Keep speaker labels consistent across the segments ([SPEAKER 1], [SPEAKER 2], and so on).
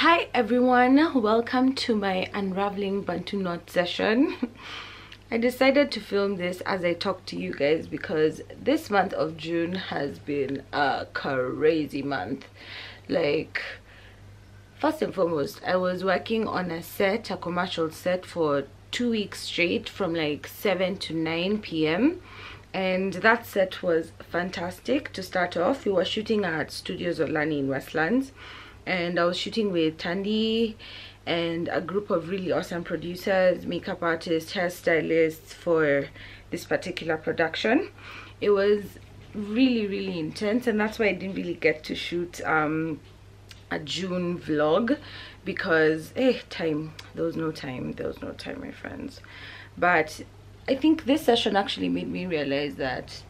[SPEAKER 1] Hi everyone, welcome to my unraveling Bantu knot session. I decided to film this as I talk to you guys because this month of June has been a crazy month. Like, first and foremost, I was working on a commercial set for 2 weeks straight from like 7 to 9 p.m. and that set was fantastic. To start off, we were shooting at Studios Olani in Westlands, and I was shooting with Tandy and a group of really awesome producers, makeup artists, hairstylists for this particular production. It was really intense, and that's why I didn't really get to shoot a June vlog because there was no time, my friends. But I think this session actually made me realize that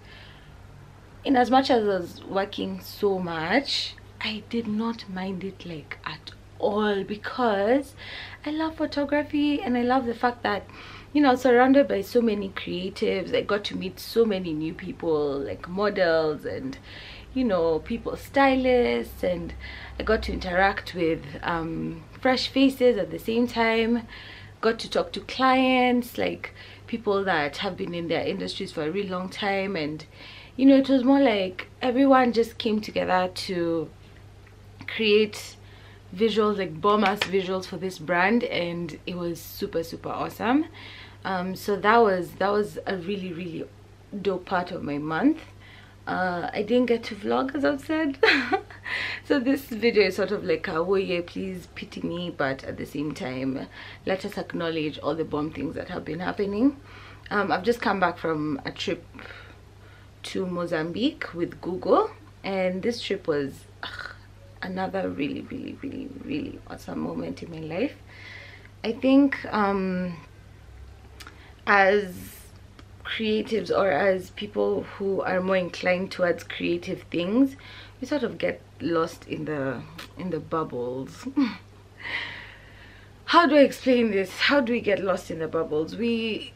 [SPEAKER 1] in as much as I was working so much, I did not mind it like at all, because I love photography and I love the fact that, you know, surrounded by so many creatives. I got to meet so many new people, like models and, you know, people, stylists, and I got to interact with fresh faces at the same time. Got to talk to clients, like people that have been in their industries for a really long time, and you know, it was more like everyone just came together to create visuals, like bomb ass visuals for this brand, and it was super awesome. So that was a really dope part of my month. I didn't get to vlog, as I've said. So this video is sort of like a oh yeah, please pity me, but at the same time let us acknowledge all the bomb things that have been happening. I've just come back from a trip to Mozambique with Google, and this trip was another really awesome moment in my life. I think as creatives, or as people who are more inclined towards creative things, we sort of get lost in the bubbles. How do I explain this? How do we get lost in the bubbles? We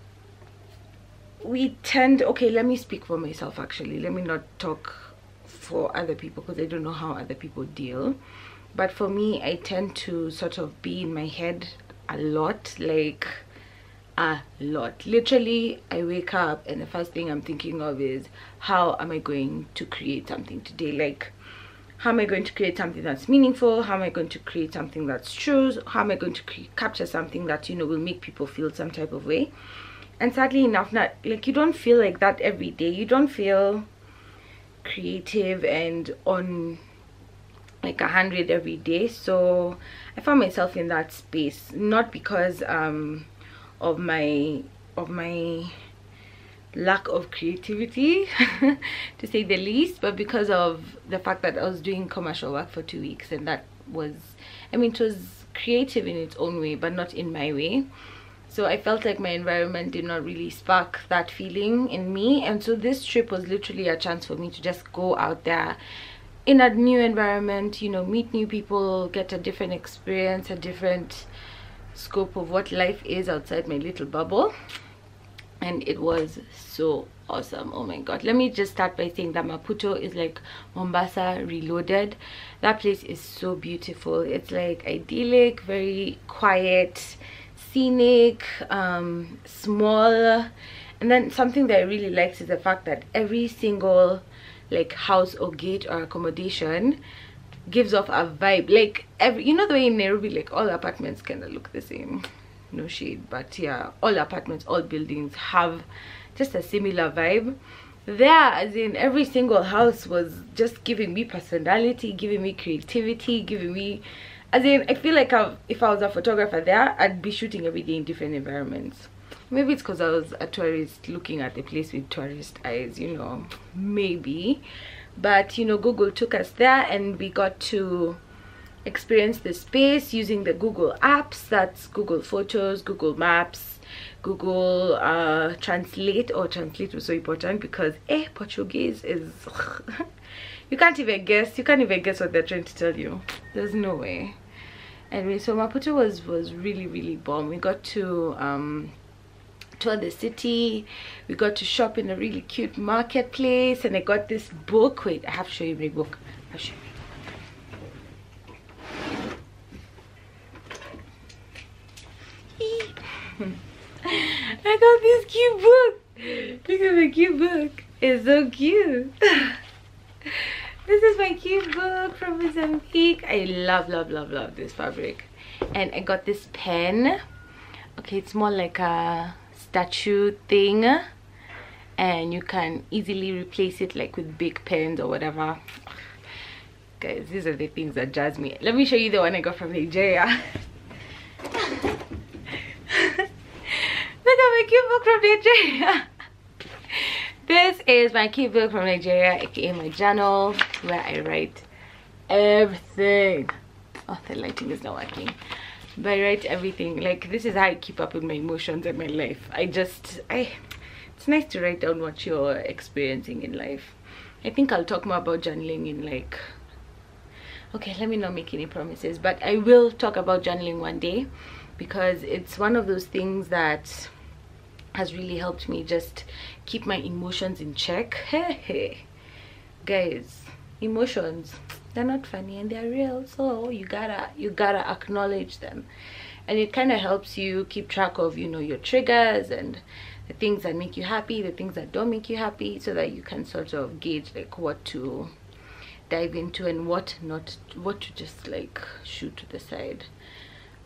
[SPEAKER 1] tend, okay, let me speak for myself actually, let me not talk for other people because I don't know how other people deal, but for me, I tend to sort of be in my head a lot, like a lot. Literally, I wake up and the first thing I'm thinking of is, how am I going to create something today? Like, how am I going to create something that's meaningful? How am I going to create something that's true? How am I going to capture something that, you know, will make people feel some type of way? And sadly enough, not like, you don't feel like that every day. You don't feel creative and on like 100 every day. So I found myself in that space, not because of my lack of creativity to say the least, but because of the fact that I was doing commercial work for 2 weeks, and that was, I mean, it was creative in its own way but not in my way. So I felt like my environment did not really spark that feeling in me, and so this trip was literally a chance for me to just go out there in a new environment, you know, meet new people, get a different experience, a different scope of what life is outside my little bubble. And it was so awesome. Oh my god, let me just start by saying that Maputo is like Mombasa reloaded. That place is so beautiful. It's like idyllic, very quiet, scenic, small. And then something that I really liked is the fact that every single like house or gate or accommodation gives off a vibe, like you know, the way in Nairobi, like all apartments kind of look the same, no shade, but yeah, all apartments, all buildings have just a similar vibe. There, as in, every single house was just giving me personality, giving me creativity, giving me, as in, I feel like if I was a photographer there, I'd be shooting every day in different environments. Maybe it's because I was a tourist looking at the place with tourist eyes, you know, maybe. But, you know, Google took us there and we got to experience the space using the Google apps. That's Google Photos, Google Maps, Google Translate. Oh, Translate was so important because Portuguese is you can't even guess what they're trying to tell you. There's no way. Anyway, so Maputo was really bomb. We got to tour the city, we got to shop in a really cute marketplace, and I got this book. Wait, I have to show you my book. I'll show you. I got this cute book. Look at my cute book. It's so cute. This is my cute book from Mozambique. I love this fabric. And I got this pen. Okay, it's more like a statue thing, and you can easily replace it like with big pens or whatever. Guys, these are the things that jazz me. Let me show you the one I got from Nigeria. Look at my cute book from Nigeria. This is my cute book from Nigeria, aka my journal, where I write everything. Oh, the lighting is not working. But I write everything. Like, this is how I keep up with my emotions and my life. It's nice to write down what you're experiencing in life. I think I'll talk more about journaling in like, okay, let me not make any promises, but I will talk about journaling one day, because it's one of those things that has really helped me just keep my emotions in check. Hey guys, emotions, they're not funny and they're real, so you gotta acknowledge them. And it kind of helps you keep track of, you know, your triggers and the things that make you happy, the things that don't make you happy, so that you can sort of gauge like what to dive into and what to just like shoot to the side.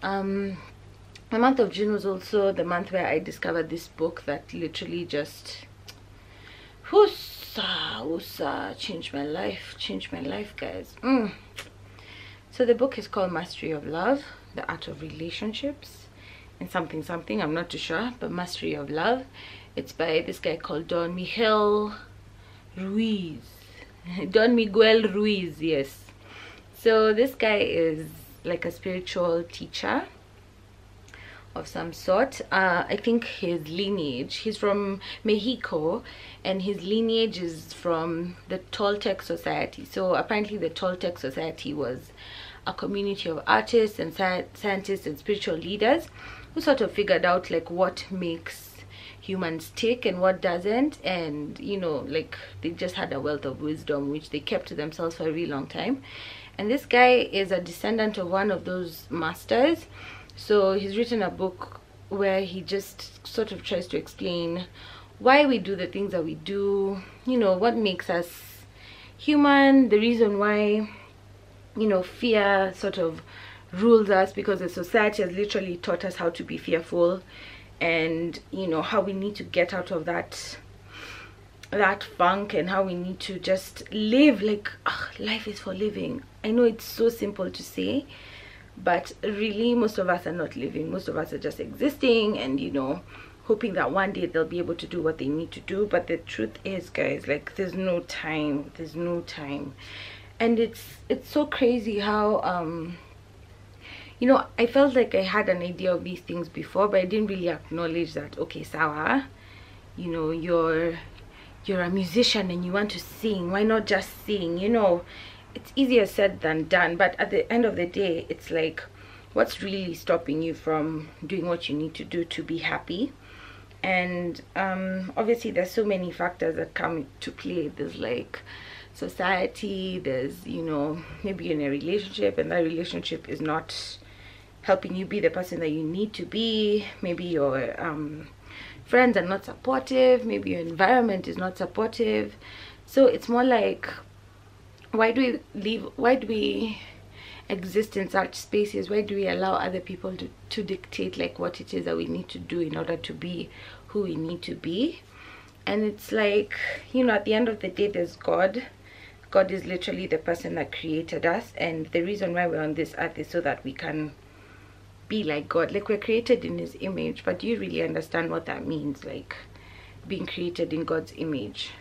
[SPEAKER 1] The month of June was also the month where I discovered this book that literally just changed my life, guys. So the book is called Mastery of Love, The Art of Relationships, and something, I'm not too sure, but Mastery of Love. It's by this guy called Don Miguel Ruiz. Yes. So this guy is like a spiritual teacher of some sort. I think his lineage, he's from Mexico, and his lineage is from the Toltec Society. So apparently the Toltec Society was a community of artists and scientists and spiritual leaders who sort of figured out like what makes humans tick and what doesn't, and you know, like they just had a wealth of wisdom which they kept to themselves for a really long time. And this guy is a descendant of one of those masters. So he's written a book where he just sort of tries to explain why we do the things that we do, you know, what makes us human, the reason why, you know, fear sort of rules us, because the society has literally taught us how to be fearful, and you know, how we need to get out of that funk, and how we need to just live like life is for living. I know it's so simple to say, but really most of us are not living. Most of us are just existing and, you know, hoping that one day they'll be able to do what they need to do. But the truth is, guys, like there's no time. And it's so crazy how you know, I felt like I had an idea of these things before, but I didn't really acknowledge that, okay, Sawa, you know, you're a musician and you want to sing, why not just sing? You know, it's easier said than done, but at the end of the day, it's like, what's really stopping you from doing what you need to do to be happy? And obviously there's so many factors that come to play. There's like society, there's, you know, maybe you're in a relationship and that relationship is not helping you be the person that you need to be. Maybe your friends are not supportive, maybe your environment is not supportive. So it's more like, why do we exist in such spaces? Why do we allow other people to dictate like what it is that we need to do in order to be who we need to be? And it's like, you know, at the end of the day, there's God. God is literally the person that created us, and the reason why we're on this earth is so that we can be like God. Like, we're created in his image, but do you really understand what that means, like being created in God's image?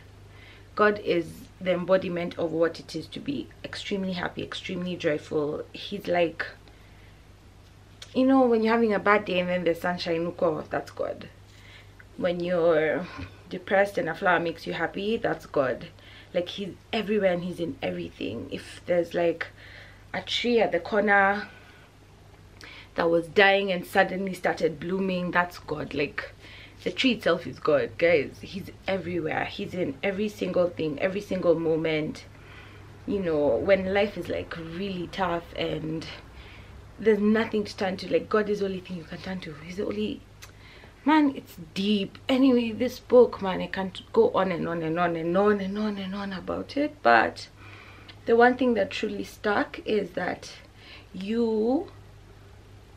[SPEAKER 1] God is the embodiment of what it is to be extremely happy, extremely joyful. He's like, you know, when you're having a bad day and then the sunshine, that's God. When you're depressed and a flower makes you happy, that's God. Like, he's everywhere and he's in everything. If there's like a tree at the corner that was dying and suddenly started blooming, that's God. Like, the tree itself is God, guys. He's everywhere. He's in every single thing, every single moment. You know, when life is like really tough and there's nothing to turn to, like, God is the only thing you can turn to. He's the only, man, it's deep. Anyway, this book, man, I can't go on and on and on and on and on and on about it, but the one thing that truly stuck is that you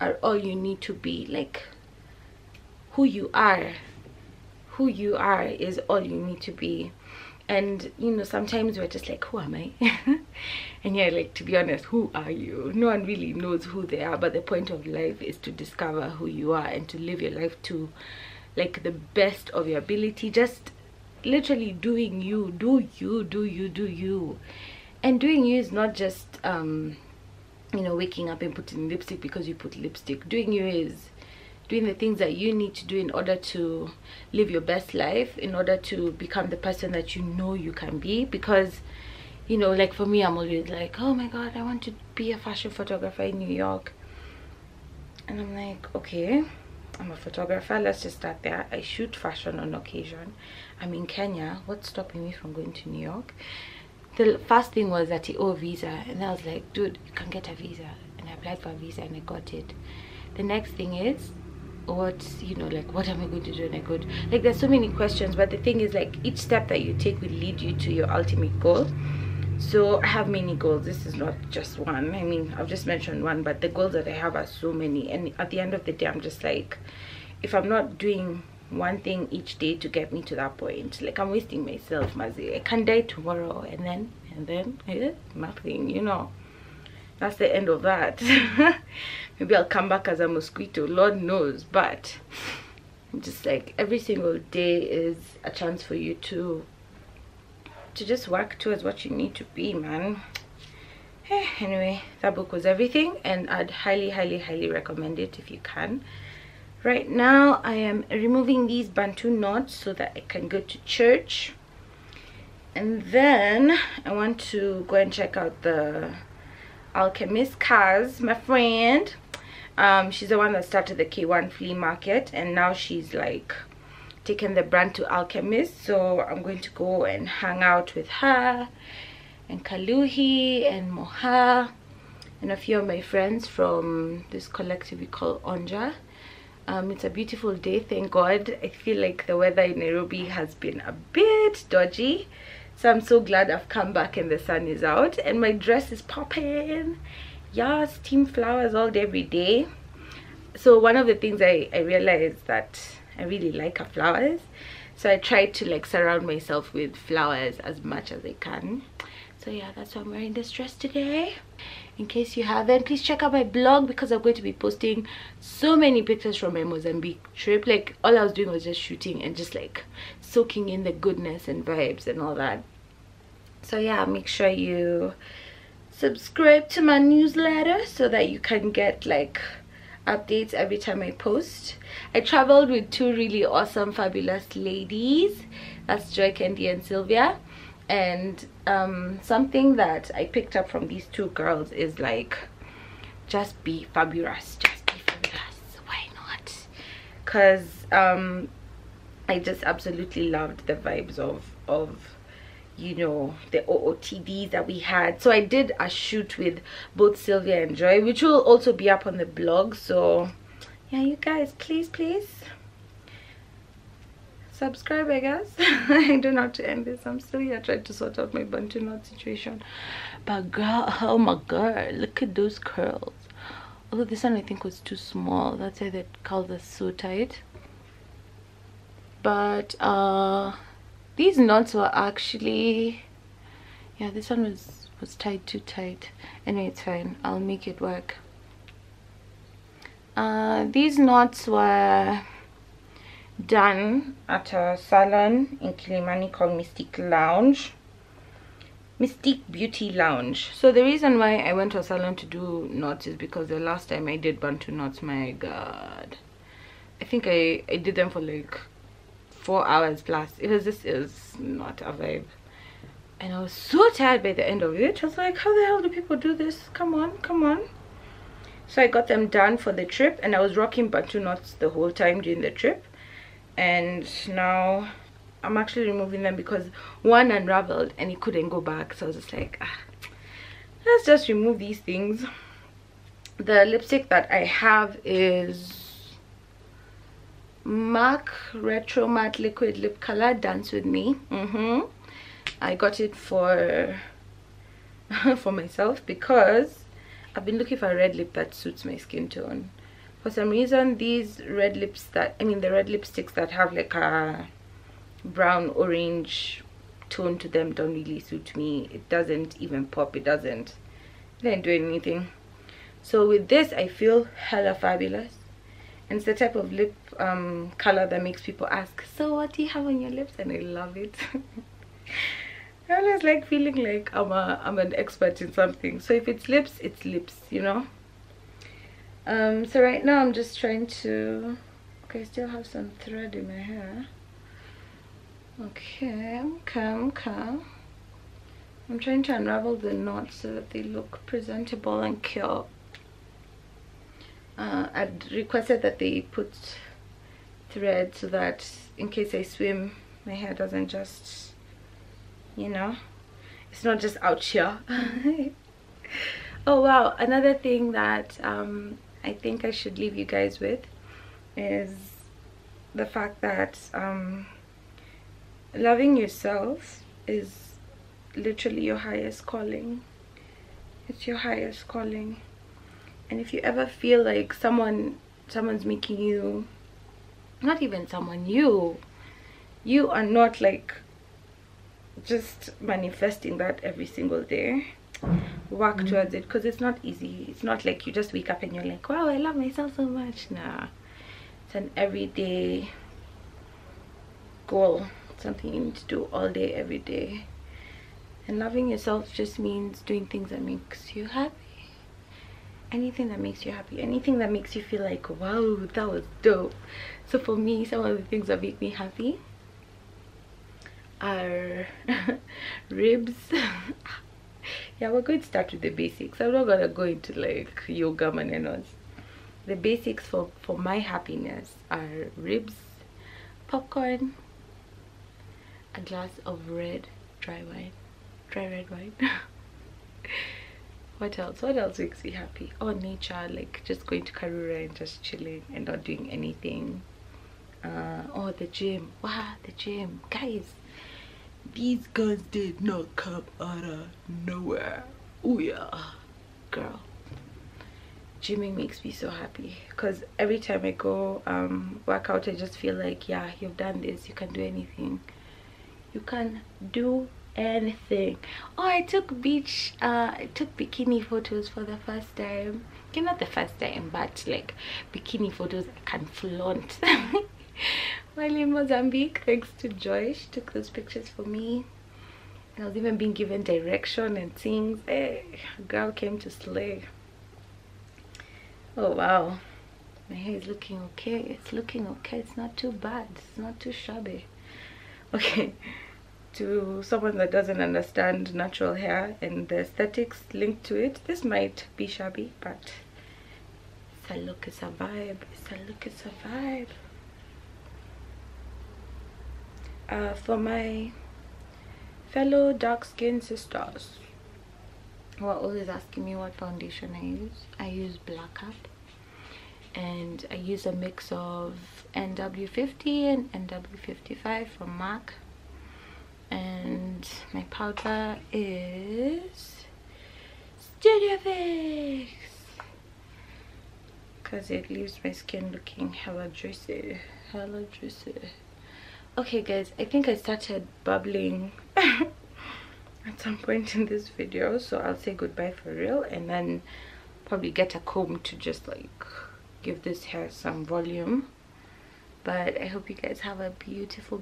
[SPEAKER 1] are all you need to be. Like, who you are is all you need to be. And you know, sometimes we're just like, who am I? And yeah, like, to be honest, who are you? No one really knows who they are, but the point of life is to discover who you are and to live your life to like the best of your ability. Just literally doing you. Do you. And doing you is not just you know, waking up and putting lipstick because you put lipstick. Doing you is doing the things that you need to do in order to live your best life, in order to become the person that you know you can be. Because, you know, like for me, I'm always like, oh my god, I want to be a fashion photographer in New York. And I'm like, okay, I'm a photographer, let's just start there. I shoot fashion on occasion. I'm in Kenya, what's stopping me from going to New York? The first thing was that visa, and I was like, dude, you can get a visa. And I applied for a visa and I got it. The next thing is, what, you know, like, what am I going to do when I go to, like, there's so many questions, but the thing is, like, each step that you take will lead you to your ultimate goal. So I have many goals. This is not just one. I mean, I've just mentioned one, but the goals that I have are so many. And at the end of the day, I'm just like, if I'm not doing one thing each day to get me to that point, like, I'm wasting myself, Mazi. I can die tomorrow and then nothing, you know. That's the end of that. Maybe I'll come back as a mosquito, Lord knows. But just like every single day is a chance for you to just work towards what you need to be, man. Anyway, that book was everything, and I'd highly recommend it if you can. Right now I am removing these Bantu knots so that I can go to church, and then I want to go and check out the alchemist Kaz, my friend. She's the one that started the K1 flea market, and now she's like taken the brand to Alchemist. So I'm going to go and hang out with her and Kaluhi and Moha and a few of my friends from this collective we call Onja. It's a beautiful day, thank God. I feel like the weather in Nairobi has been a bit dodgy, so I'm so glad I've come back and the sun is out and my dress is popping. Yeah, steam flowers all day every day. So one of the things I realized that I really like are flowers, so I try to like surround myself with flowers as much as I can. So yeah, that's why I'm wearing this dress today. In case you haven't, please check out my blog, because I'm going to be posting so many pictures from my Mozambique trip. Like, all I was doing was just shooting and just like soaking in the goodness and vibes and all that. So yeah, make sure you subscribe to my newsletter so that you can get like updates every time I post. I traveled with two really awesome, fabulous ladies. That's Joy, Candy, and Sylvia. And something that I picked up from these two girls is like, just be fabulous, just be fabulous. Why not? Because I just absolutely loved the vibes of you know, the OOTDs that we had. So I did a shoot with both Sylvia and Joy, which will also be up on the blog. So yeah, you guys, please subscribe, I guess. I don't know how to end this. I'm still here trying to sort out my Bantu knot situation. But girl, oh my god, look at those curls. Although this one I think was too small, that's why the curls are so tight. But these knots were actually, yeah, this one was tied too tight. Anyway, it's fine, I'll make it work. These knots were done at a salon in Kilimani called Mystique Beauty Lounge. So the reason why I went to a salon to do knots is because the last time I did Bantu knots, my god, I think I did them for like 4 hours plus. It was not a vibe, and I was so tired by the end of it. I was like, how the hell do people do this? Come on. So I got them done for the trip, and I was rocking Bantu knots the whole time during the trip. And now I'm actually removing them because one unraveled and it couldn't go back. So I was just like, let's just remove these things. The lipstick that I have is MAC Retro Matte Liquid Lip Color, Dance With Me. I got it for for myself because I've been looking for a red lip that suits my skin tone. For some reason, these red lips that, I mean the red lipsticks that have like a brown orange tone to them don't really suit me. It doesn't even pop. It didn't do anything. So with this, I feel hella fabulous. And it's the type of lip color that makes people ask, so what do you have on your lips? And I love it. I always like feeling like I'm an expert in something. So if it's lips, you know. So right now I'm just trying to, okay, I still have some thread in my hair. Okay. I'm trying to unravel the knots so that they look presentable and cute. I'd requested that they put thread so that in case I swim, my hair doesn't just, you know, it's not just out here. Oh wow, another thing that I think I should leave you guys with is the fact that loving yourself is literally your highest calling. It's your highest calling. And if you ever feel like someone's making you, not even someone, you are not like just manifesting that every single day, work towards it, because it's not easy. It's not like you just wake up and you're like, wow, I love myself so much. Nah, it's an everyday goal, something you need to do all day, every day. And loving yourself just means doing things that makes you happy. Anything that makes you happy, anything that makes you feel like, wow, that was dope. So for me, some of the things that make me happy are ribs. Yeah, we're going to start with the basics. I'm not gonna go into like yoga manenos. The basics for my happiness are ribs, popcorn, a glass of dry red wine. What else makes me happy? Oh, nature, like just going to Karura and just chilling and not doing anything. Oh, the gym. Wow, the gym, guys, these guns did not come out of nowhere. Oh yeah, girl, gymming makes me so happy because every time I go work out, I just feel like, yeah, you've done this, you can do anything, you can do anything. Oh, I took bikini photos for the first time. Okay, not the first time, but like bikini photos I can flaunt. While in Mozambique, thanks to Joy, she took those pictures for me. And I was even being given direction and things. Hey, a girl came to slay. Oh wow, my hair is looking okay. It's looking okay. It's not too bad. It's not too shabby. Okay, to someone that doesn't understand natural hair and the aesthetics linked to it, this might be shabby, but it's a look, it's a vibe. It's a look, it's a vibe. For my fellow dark-skinned sisters who are always asking me what foundation I use Black Up, and I use a mix of NW50 and NW55 from MAC, and my powder is Studio Fix because it leaves my skin looking hella juicy. Okay guys, I think I started bubbling at some point in this video, so I'll say goodbye for real and then probably get a comb to just like give this hair some volume. But I hope you guys have a beautiful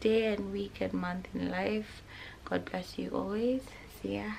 [SPEAKER 1] day and week and month in life. God bless you always. See ya.